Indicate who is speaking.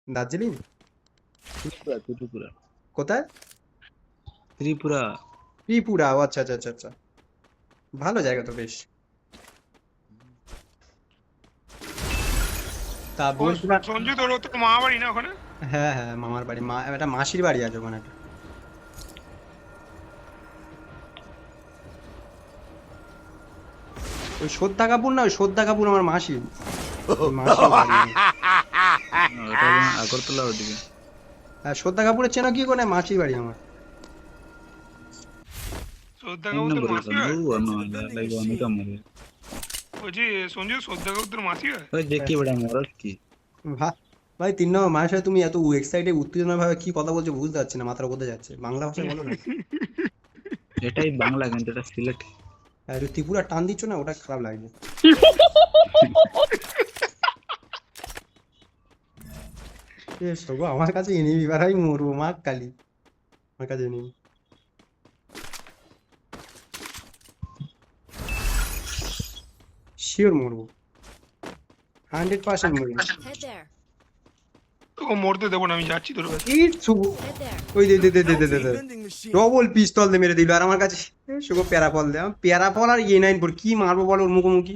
Speaker 1: দার্জিলিং?
Speaker 2: ত্রিপুরা
Speaker 1: কোথায়?
Speaker 2: ত্রিপুরা
Speaker 1: ত্রিপুরা, ও আচ্ছা আচ্ছা আচ্ছা আচ্ছা, ভালো জায়গা তো বেশ। তা
Speaker 3: ও
Speaker 1: বলছিলাম,
Speaker 3: সঞ্জু, তোর তো মামা বাড়ি না ওখানে?
Speaker 1: হ্যাঁ হ্যাঁ মামার বাড়ি, একটা মাসির বাড়ি আছে ওখানে একটা। ওই শ্রদ্ধা কাপুর না, ওই শ্রদ্ধা কাপুর আমার মাসি, মাসির বাড়ি।
Speaker 2: ওটা আগরতলা ওদিকে।
Speaker 1: হ্যাঁ শ্রদ্ধা কাপুরের চেনা কি করে, মাসির বাড়ি আমার।
Speaker 3: শ্রদ্ধা কাপুর তোর মাসি হয়? বলছি সঞ্জু, শ্রদ্ধা কাপুর তোর মাসি হয়?
Speaker 2: দেখি বেটা মরদ কি
Speaker 1: ভাই 3 নম্বর মায়ের সাথে তুমি এত এক্সাইটেড উত্তেজনা ভাবে কি কথা বলছো বুঝতে পারছি না, মাথার কোথায় যাচ্ছে, বাংলা ভাষায় বলো না।
Speaker 2: এটাই বাংলা, কিন্তু এটা সিলেট।
Speaker 1: একটু ত্রিপুরা টান দিচ্ছ না, ওটা খারাপ লাগছে। আমার কাছে এনেবি ভাই, মরবো মা কালী, আমার কাছে এনেবি। শিওর মরবো, 100% মরবো।
Speaker 4: Head there.
Speaker 3: তোকে মরতে দেবো না, আমি যাচ্ছি তোর কাছে।
Speaker 4: Head there.
Speaker 1: ওই দে ডবল পিস্তল দিয়ে মেরে দিল, আর আমার কাছে শুধু প্যারাফল দে, প্যারাফল আর A9 পর কি মারবো বলো ওর মুখোমুখি।